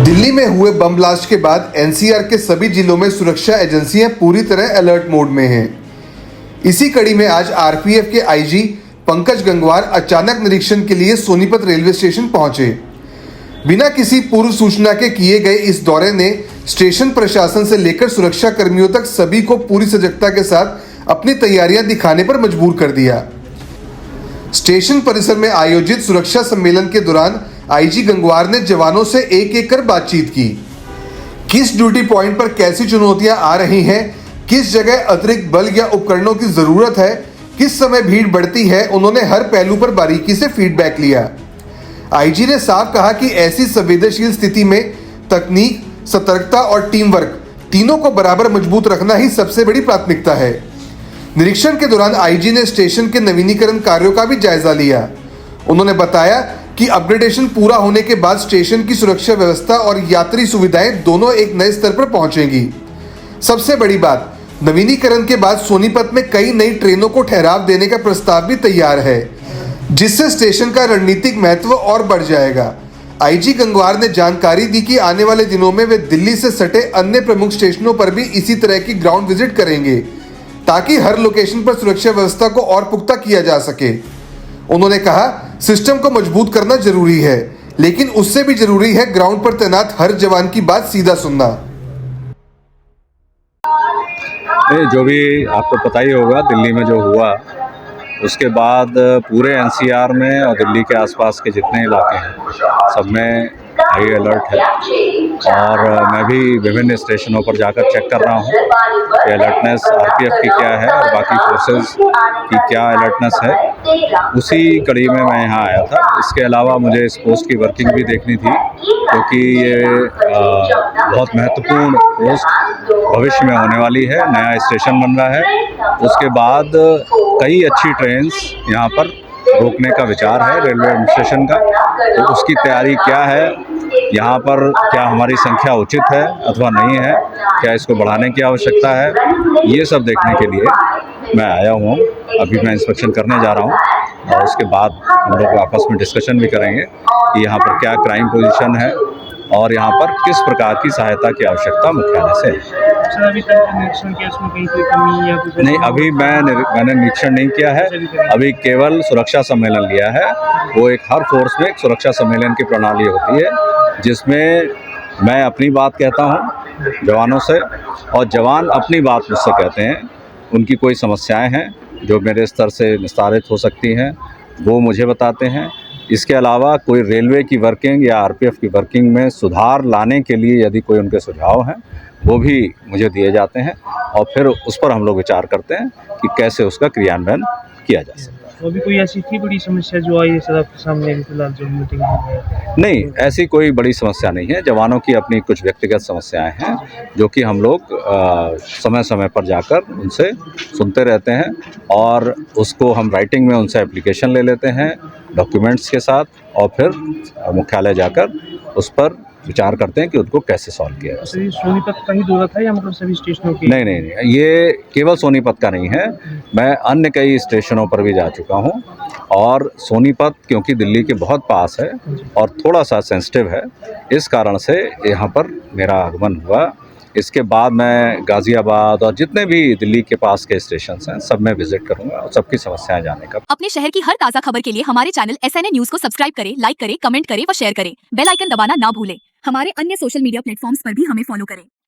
दिल्ली में हुए bomb blast के बाद एनसीआर के सभी जिलों में सुरक्षा एजेंसियां पूरी तरह अलर्ट मोड में हैं। इसी कड़ी में आज आरपीएफ के आईजी पंकज गंगवार अचानक निरीक्षण के लिए सोनीपत रेलवे स्टेशन पहुंचे। बिना किसी पूर्व सूचना के किए गए इस दौरे ने स्टेशन प्रशासन से लेकर सुरक्षा कर्मियों तक सभी को पूरी सजगता के साथ अपनी तैयारियां दिखाने पर मजबूर कर दिया। स्टेशन परिसर में आयोजित सुरक्षा सम्मेलन के दौरान आईजी गंगवार ने जवानों से एक एक कर बातचीत की। किस ड्यूटी पॉइंट पर कैसी चुनौतियां आ रही हैं, किस जगह अतिरिक्त बल या उपकरणों की जरूरत है, किस समय भीड़ बढ़ती है, उन्होंने हर पहलू पर बारीकी से फीडबैक लिया। आईजी ने साफ कहा कि ऐसी संवेदनशील स्थिति में तकनीक, सतर्कता और टीम वर्क तीनों को बराबर मजबूत रखना ही सबसे बड़ी प्राथमिकता है। निरीक्षण के दौरान आईजी ने स्टेशन के नवीनीकरण कार्यों का भी जायजा लिया। उन्होंने बताया कि अपग्रेडेशन पूरा होने के बाद स्टेशन की सुरक्षा व्यवस्था और यात्री सुविधाएं दोनों एक नए स्तर पर पहुंचेंगी। सबसे बड़ी बात, नवीनीकरण के बाद सोनीपत में कई नई ट्रेनों को ठहराव देने का प्रस्ताव भी तैयार है, जिससे स्टेशन का रणनीतिक महत्व और बढ़ जाएगा। आईजी गंगवार ने जानकारी दी कि आने वाले दिनों में वे दिल्ली से सटे अन्य प्रमुख स्टेशनों पर भी इसी तरह की ग्राउंड विजिट करेंगे, ताकि हर लोकेशन पर सुरक्षा व्यवस्था को और पुख्ता किया जा सके। उन्होंने कहा, सिस्टम को मजबूत करना जरूरी है, लेकिन उससे भी जरूरी है ग्राउंड पर तैनात हर जवान की बात सीधा सुनना। जो भी आपको पता ही होगा, दिल्ली में जो हुआ उसके बाद पूरे एनसीआर में और दिल्ली के आसपास के जितने इलाके हैं सब में हाई अलर्ट है। और मैं भी विभिन्न स्टेशनों पर जाकर चेक कर रहा हूँ कि अलर्टनेस आरपीएफ की क्या है और बाकी फोर्सेस की क्या अलर्टनेस है। उसी कड़ी में मैं यहाँ आया था। इसके अलावा मुझे इस पोस्ट की वर्किंग भी देखनी थी, क्योंकि ये बहुत महत्वपूर्ण पोस्ट भविष्य में होने वाली है। नया स्टेशन बन रहा है, उसके बाद कई अच्छी ट्रेन्स यहाँ पर रोकने का विचार है रेलवे एडमिनिस्ट्रेशन का। तो उसकी तैयारी क्या है, यहाँ पर क्या हमारी संख्या उचित है अथवा नहीं है, क्या इसको बढ़ाने की आवश्यकता है, ये सब देखने के लिए मैं आया हूँ। अभी मैं इंस्पेक्शन करने जा रहा हूँ और उसके बाद हम लोग आपस में डिस्कशन भी करेंगे कि यहाँ पर क्या क्राइम पोजीशन है और यहाँ पर किस प्रकार की सहायता की आवश्यकता मुख्यालय से है। अभी तक निरीक्षण किया, इसमें कहीं कोई कमी या कुछ नहीं, अभी मैंने निरीक्षण नहीं किया है। अभी केवल सुरक्षा सम्मेलन लिया है। वो एक हर फोर्स में एक सुरक्षा सम्मेलन की प्रणाली होती है, जिसमें मैं अपनी बात कहता हूँ जवानों से और जवान अपनी बात मुझसे कहते हैं। उनकी कोई समस्याएं हैं जो मेरे स्तर से निस्तारित हो सकती हैं, वो मुझे बताते हैं। इसके अलावा कोई रेलवे की वर्किंग या आरपीएफ की वर्किंग में सुधार लाने के लिए यदि कोई उनके सुझाव हैं, वो भी मुझे दिए जाते हैं और फिर उस पर हम लोग विचार करते हैं कि कैसे उसका क्रियान्वयन किया जा सकता है। तो अभी कोई ऐसी थी बड़ी समस्या जो आई है सर आपके सामने फिलहाल जो मीटिंग में? नहीं, ऐसी कोई बड़ी समस्या नहीं है। जवानों की अपनी कुछ व्यक्तिगत समस्याएं हैं जो कि हम लोग समय समय पर जाकर उनसे सुनते रहते हैं और उसको हम राइटिंग में उनसे एप्लीकेशन ले लेते हैं डॉक्यूमेंट्स के साथ, और फिर मुख्यालय जाकर उस पर विचार करते हैं कि उनको कैसे सॉल्व किया जाए। सर, ये सोनीपत का ही दौरा था या मतलब सभी स्टेशनों की? नहीं, ये केवल सोनीपत का नहीं है। मैं अन्य कई स्टेशनों पर भी जा चुका हूँ और सोनीपत क्योंकि दिल्ली के बहुत पास है और थोड़ा सा सेंसिटिव है, इस कारण से यहाँ पर मेरा आगमन हुआ। इसके बाद मैं गाज़ियाबाद और जितने भी दिल्ली के पास के स्टेशन हैं सब में विजिट करूँगा और सबकी समस्याएं जानने का। अपने शहर की हर ताज़ा खबर के लिए हमारे चैनल SNA न्यूज़ को सब्सक्राइब करें, लाइक करें, कमेंट करें व शेयर करें। बेल आइकन दबाना ना भूलें। हमारे अन्य सोशल मीडिया प्लेटफॉर्म्स पर भी हमें फॉलो करें।